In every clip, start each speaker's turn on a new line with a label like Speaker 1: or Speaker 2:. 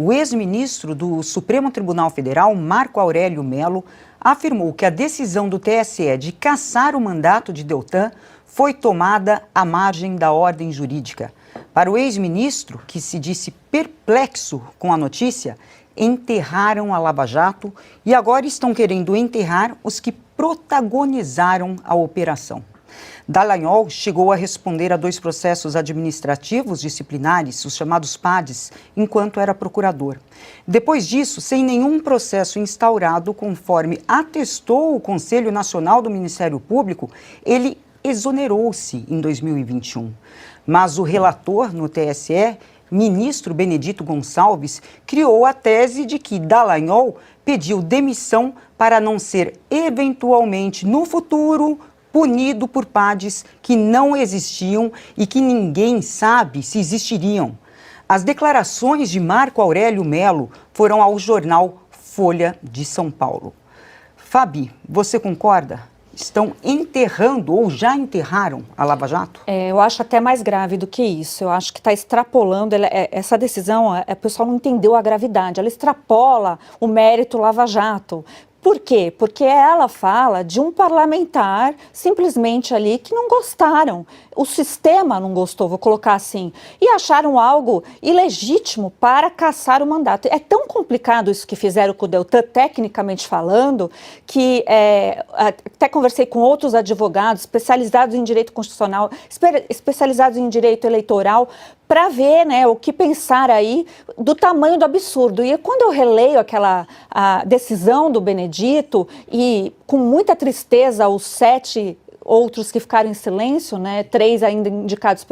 Speaker 1: O ex-ministro do Supremo Tribunal Federal, Marco Aurélio Mello, afirmou que a decisão do TSE de cassar o mandato de Deltan foi tomada à margem da ordem jurídica. Para o ex-ministro, que se disse perplexo com a notícia, enterraram a Lava Jato e agora estão querendo enterrar os que protagonizaram a operação. Dallagnol chegou a responder a 2 processos administrativos disciplinares, os chamados PADs, enquanto era procurador. Depois disso, sem nenhum processo instaurado, conforme atestou o Conselho Nacional do Ministério Público, ele exonerou-se em 2021. Mas o relator no TSE, ministro Benedito Gonçalves, criou a tese de que Dallagnol pediu demissão para não ser eventualmente no futuro punido por PADs que não existiam e que ninguém sabe se existiriam. As declarações de Marco Aurélio Mello foram ao jornal Folha de São Paulo. Fabi, você concorda? Estão enterrando ou já enterraram a Lava Jato?
Speaker 2: Eu acho até mais grave do que isso. Eu acho que está extrapolando. Essa decisão, o pessoal não entendeu a gravidade. Ela extrapola o mérito Lava Jato. Por quê? Porque ela fala de um parlamentar simplesmente ali que não gostaram. O sistema não gostou, vou colocar assim, e acharam algo ilegítimo para cassar o mandato. É tão complicado isso que fizeram com o Deltan, tecnicamente falando, que até conversei com outros advogados especializados em direito constitucional, especializados em direito eleitoral, para ver, né, o que pensar aí do tamanho do absurdo. E quando eu releio a decisão do Benedito, e com muita tristeza os 7 outros que ficaram em silêncio, né, 3 ainda indicados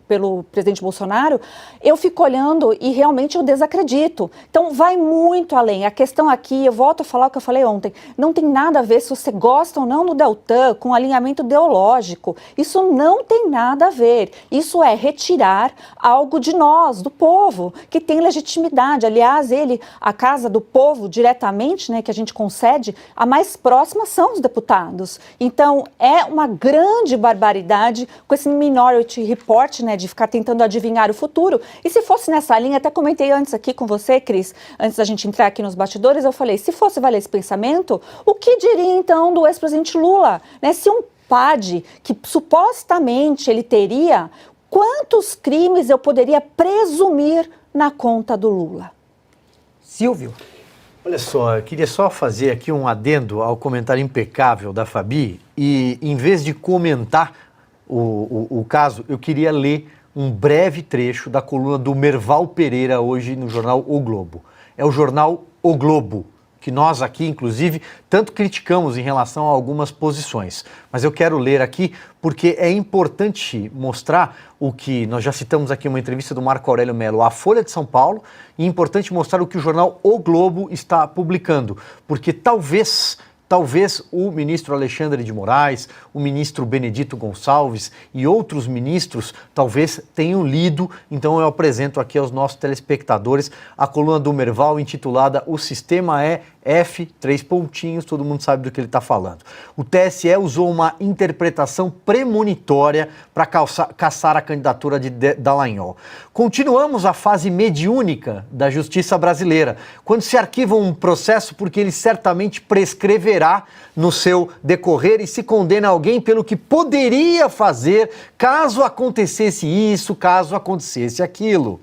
Speaker 2: pelo presidente Bolsonaro, eu fico olhando e realmente eu desacredito. Então vai muito além. A questão aqui, eu volto a falar o que eu falei ontem, não tem nada a ver se você gosta ou não do Deltan com alinhamento ideológico. Isso não tem nada a ver. Isso é retirar algo de nós, do povo, que tem legitimidade. Aliás, a casa do povo diretamente, né, que a gente concede, a mais próxima são os deputados. Então, é uma grande barbaridade com esse Minority Report, né, de ficar tentando adivinhar o futuro. E se fosse nessa linha, até comentei antes aqui com você, Cris, antes da gente entrar aqui nos bastidores, eu falei, se fosse valer esse pensamento, o que diria então do ex-presidente Lula? Né, se um PAD que supostamente ele teria, quantos crimes eu poderia presumir na conta do Lula?
Speaker 1: Silvio.
Speaker 3: Olha só, eu queria só fazer aqui um adendo ao comentário impecável da Fabi e, em vez de comentar o caso, eu queria ler um breve trecho da coluna do Merval Pereira hoje no jornal O Globo. É o jornal O Globo, que nós aqui, inclusive, tanto criticamos em relação a algumas posições. Mas eu quero ler aqui porque é importante mostrar o que nós já citamos aqui, uma entrevista do Marco Aurélio Mello à Folha de São Paulo, e é importante mostrar o que o jornal O Globo está publicando, porque talvez o ministro Alexandre de Moraes, o ministro Benedito Gonçalves e outros ministros talvez tenham lido, então eu apresento aqui aos nossos telespectadores a coluna do Merval intitulada O Sistema é F, 3 pontinhos, todo mundo sabe do que ele está falando. O TSE usou uma interpretação premonitória para cassar a candidatura de Dallagnol. Continuamos a fase mediúnica da justiça brasileira, quando se arquiva um processo porque ele certamente prescreverá no seu decorrer e se condena alguém pelo que poderia fazer caso acontecesse isso, caso acontecesse aquilo.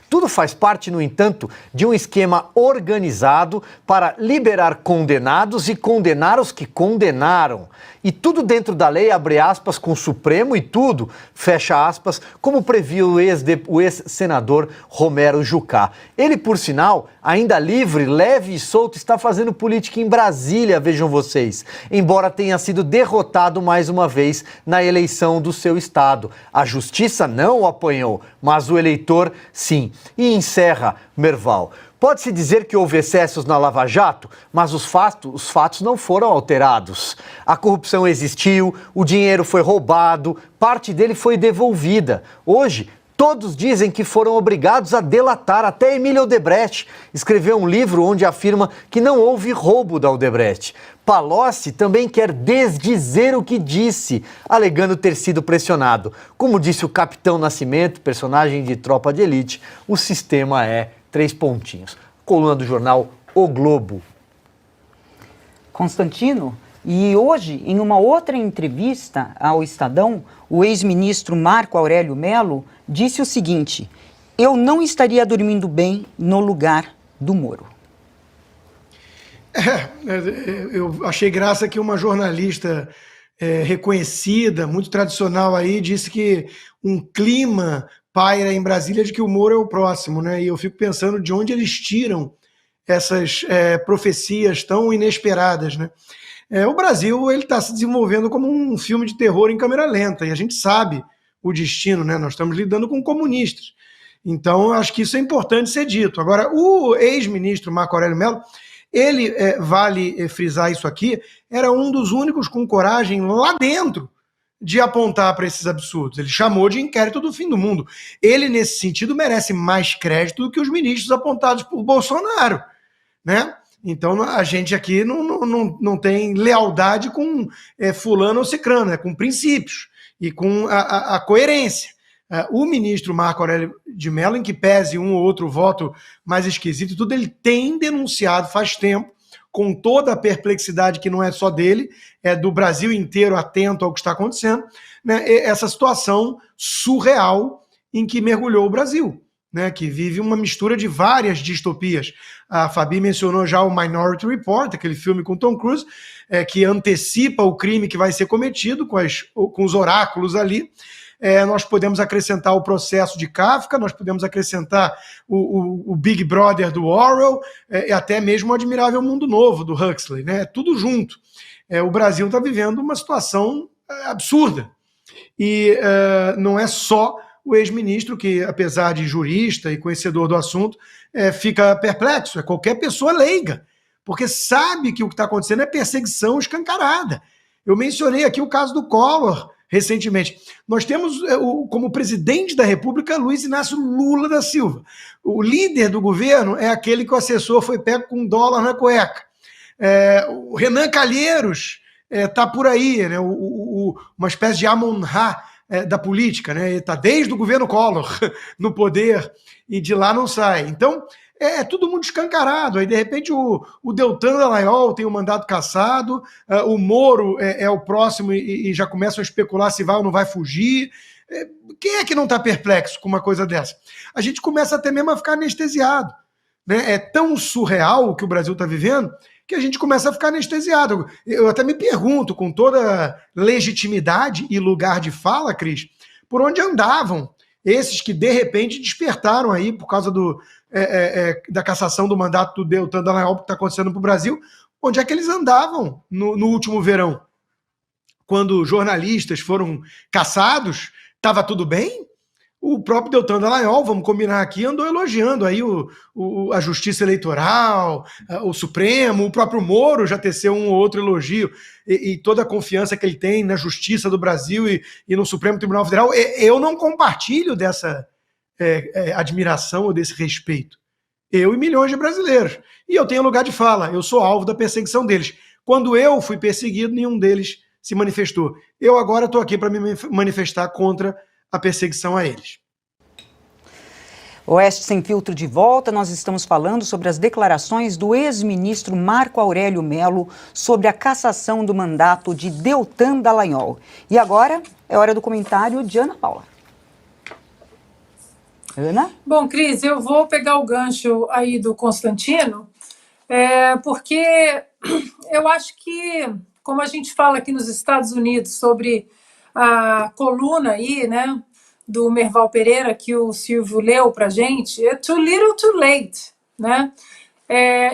Speaker 3: Tudo faz parte, no entanto, de um esquema organizado para liberar condenados e condenar os que condenaram. E tudo dentro da lei, abre aspas, com o Supremo e tudo, fecha aspas, como previu o ex-senador Romero Jucá. Ele, por sinal, ainda livre, leve e solto, está fazendo política em Brasília, vejam vocês, embora tenha sido derrotado mais uma vez na eleição do seu estado. A justiça não o apanhou, mas o eleitor sim. E encerra Merval. Pode-se dizer que houve excessos na Lava Jato, mas os fatos não foram alterados. A corrupção existiu, o dinheiro foi roubado, parte dele foi devolvida. Hoje, todos dizem que foram obrigados a delatar. Até Emílio Odebrecht escreveu um livro onde afirma que não houve roubo da Odebrecht. Palocci também quer desdizer o que disse, alegando ter sido pressionado. Como disse o Capitão Nascimento, personagem de Tropa de Elite, o sistema é 3 pontinhos. Coluna do jornal O Globo.
Speaker 1: Constantino, e hoje, em uma outra entrevista ao Estadão, o ex-ministro Marco Aurélio Mello disse o seguinte: eu não estaria dormindo bem no lugar do Moro.
Speaker 4: Eu achei graça que uma jornalista reconhecida, muito tradicional aí, disse que um clima paira em Brasília de que o Moro é o próximo, né? E eu fico pensando de onde eles tiram essas profecias tão inesperadas, né? O Brasil está se desenvolvendo como um filme de terror em câmera lenta, e a gente sabe o destino, né? Nós estamos lidando com comunistas. Então, eu acho que isso é importante ser dito. Agora, o ex-ministro Marco Aurélio Mello, ele, vale frisar isso aqui, era um dos únicos com coragem lá dentro de apontar para esses absurdos. Ele chamou de inquérito do fim do mundo. Ele, nesse sentido, merece mais crédito do que os ministros apontados por Bolsonaro, né? Então, a gente aqui não tem lealdade com fulano ou cicrano, com princípios e com a coerência. O ministro Marco Aurélio de Mello, em que pese um ou outro voto mais esquisito e tudo, ele tem denunciado faz tempo, com toda a perplexidade que não é só dele, é do Brasil inteiro atento ao que está acontecendo, né, essa situação surreal em que mergulhou o Brasil, né, que vive uma mistura de várias distopias. A Fabi mencionou já o Minority Report, aquele filme com Tom Cruise, que antecipa o crime que vai ser cometido com os oráculos ali. Nós podemos acrescentar o Processo de Kafka, nós podemos acrescentar o Big Brother do Orwell, e até mesmo o Admirável Mundo Novo do Huxley, né? Tudo junto. O Brasil está vivendo uma situação absurda. E não é só o ex-ministro que, apesar de jurista e conhecedor do assunto, fica perplexo, é qualquer pessoa leiga, porque sabe que o que está acontecendo é perseguição escancarada. Eu mencionei aqui o caso do Collor, recentemente. Nós temos como presidente da República Luiz Inácio Lula da Silva. O líder do governo é aquele que o assessor foi pego com $1 na cueca. O Renan Calheiros está por aí, né? Uma espécie de Amon-Ra da política, né? Ele está desde o governo Collor no poder e de lá não sai. Então, tudo muito escancarado. Aí, de repente, o Deltan Dallagnol tem o mandato cassado, o Moro é o próximo e já começam a especular se vai ou não vai fugir. Quem é que não está perplexo com uma coisa dessa? A gente começa até mesmo a ficar anestesiado, né? É tão surreal o que o Brasil está vivendo que a gente começa a ficar anestesiado. Eu até me pergunto, com toda legitimidade e lugar de fala, Cris, por onde andavam esses que, de repente, despertaram aí por causa da cassação do mandato do Deltan Dallagnol que está acontecendo para o Brasil. Onde é que eles andavam no último verão? Quando jornalistas foram cassados, estava tudo bem? O próprio Deltan Dallagnol, vamos combinar aqui, andou elogiando aí a Justiça Eleitoral, o Supremo, o próprio Moro já teceu um ou outro elogio, e toda a confiança que ele tem na Justiça do Brasil e no Supremo Tribunal Federal. Eu não compartilho dessa admiração ou desse respeito. Eu e milhões de brasileiros. E eu tenho lugar de fala, eu sou alvo da perseguição deles. Quando eu fui perseguido, nenhum deles se manifestou. Eu agora estou aqui para me manifestar contra a perseguição a eles.
Speaker 1: Oeste Sem Filtro de volta, nós estamos falando sobre as declarações do ex-ministro Marco Aurélio Mello sobre a cassação do mandato de Deltan Dallagnol. E agora é hora do comentário de Ana Paula. Ana?
Speaker 5: Bom, Cris, eu vou pegar o gancho aí do Constantino, porque eu acho que, como a gente fala aqui nos Estados Unidos sobre a coluna aí, né, do Merval Pereira, que o Silvio leu para a gente, é too little too late, né?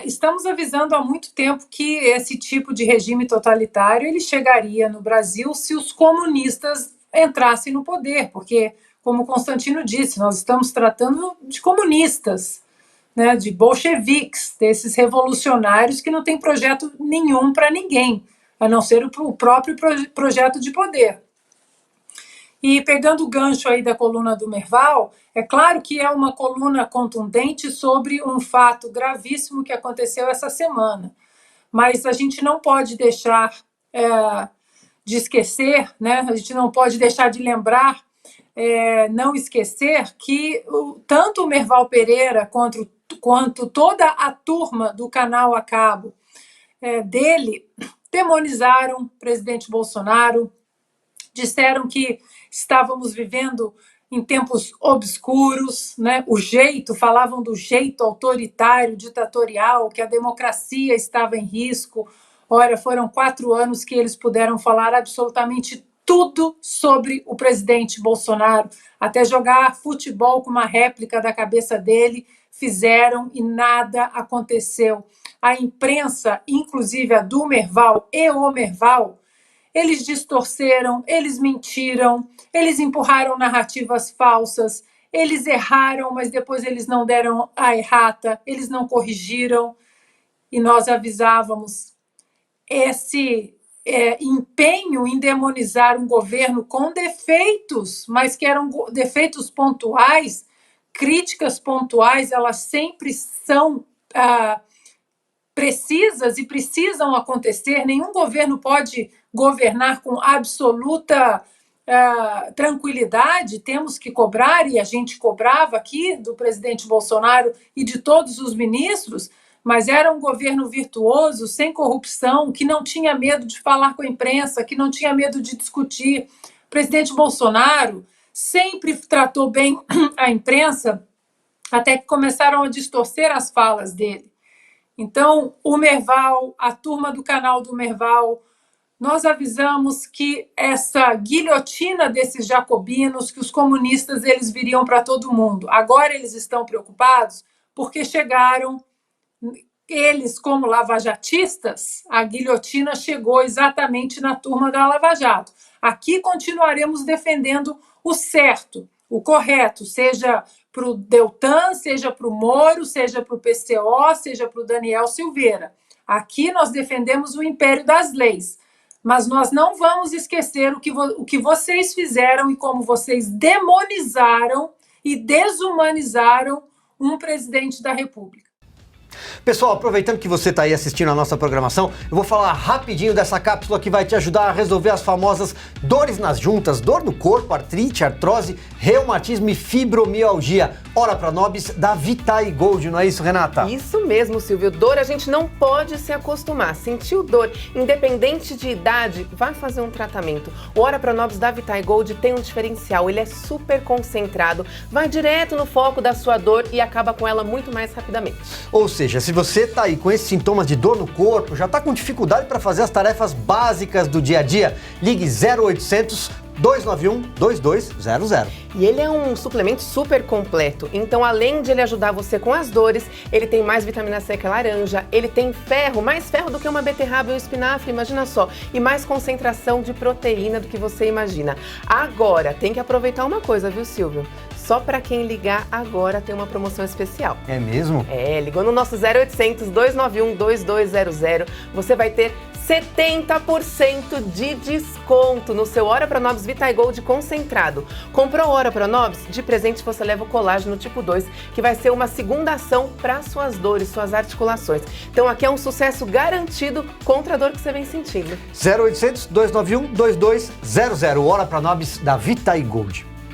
Speaker 5: Estamos avisando há muito tempo que esse tipo de regime totalitário ele chegaria no Brasil se os comunistas entrassem no poder, porque, como Constantino disse, nós estamos tratando de comunistas, né, de bolcheviques, desses revolucionários que não têm projeto nenhum para ninguém, a não ser o próprio projeto de poder. E pegando o gancho aí da coluna do Merval, é claro que é uma coluna contundente sobre um fato gravíssimo que aconteceu essa semana, mas a gente não pode deixar de esquecer, né? A gente não pode deixar de lembrar não esquecer que tanto o Merval Pereira quanto toda a turma do canal a cabo dele demonizaram o presidente Bolsonaro, disseram que estávamos vivendo em tempos obscuros, né? Falavam do jeito autoritário, ditatorial, que a democracia estava em risco. Ora, foram 4 anos que eles puderam falar absolutamente tudo sobre o presidente Bolsonaro, até jogar futebol com uma réplica da cabeça dele, fizeram e nada aconteceu. A imprensa, inclusive a do Merval e o Merval, eles distorceram, eles mentiram, eles empurraram narrativas falsas, eles erraram, mas depois eles não deram a errata, eles não corrigiram, e nós avisávamos. Esse empenho em demonizar um governo com defeitos, mas que eram defeitos pontuais, críticas pontuais, elas sempre são precisas e precisam acontecer. Nenhum governo pode governar com absoluta tranquilidade. Temos que cobrar, e a gente cobrava aqui do presidente Bolsonaro e de todos os ministros, mas era um governo virtuoso, sem corrupção, que não tinha medo de falar com a imprensa, que não tinha medo de discutir. O presidente Bolsonaro sempre tratou bem a imprensa, até que começaram a distorcer as falas dele. Então, o Merval, a turma do canal do Merval, nós avisamos que essa guilhotina desses jacobinos, que os comunistas eles viriam para todo mundo. Agora eles estão preocupados porque chegaram, eles como lavajatistas, a guilhotina chegou exatamente na turma da Lava Jato. Aqui continuaremos defendendo o certo, o correto, seja para o Deltan, seja para o Moro, seja para o PCO, seja para o Daniel Silveira. Aqui nós defendemos o império das leis, mas nós não vamos esquecer o que vocês fizeram e como vocês demonizaram e desumanizaram um presidente da República.
Speaker 3: Pessoal, aproveitando que você está aí assistindo a nossa programação, eu vou falar rapidinho dessa cápsula que vai te ajudar a resolver as famosas dores nas juntas, dor no corpo, artrite, artrose, reumatismo e fibromialgia. Ora Pronobis da Vitae Gold, não é isso, Renata?
Speaker 6: Isso mesmo, Silvio. Dor a gente não pode se acostumar. Sentiu dor, independente de idade, vai fazer um tratamento. O Ora Pronobis da Vitae Gold tem um diferencial, ele é super concentrado, vai direto no foco da sua dor e acaba com ela muito mais rapidamente.
Speaker 3: Ou seja, se você tá aí com esses sintomas de dor no corpo, já tá com dificuldade para fazer as tarefas básicas do dia a dia, ligue 0800 291 2200.
Speaker 6: E ele é um suplemento super completo, então além de ele ajudar você com as dores, ele tem mais vitamina C que a laranja, ele tem ferro, mais ferro do que uma beterraba e um espinafre, imagina só, e mais concentração de proteína do que você imagina. Agora, tem que aproveitar uma coisa, viu, Silvio? Só para quem ligar agora tem uma promoção especial.
Speaker 3: É mesmo?
Speaker 6: Ligou no nosso 0800 291 2200, você vai ter 70% de desconto no seu Ora Pronobis Vitae Gold concentrado. Comprou o Ora Pronobis? De presente você leva o colágeno tipo 2, que vai ser uma segunda ação para suas dores, suas articulações. Então aqui é um sucesso garantido contra a dor que você vem sentindo.
Speaker 3: 0800 291 2200, Ora Pronobis da Vitae Gold.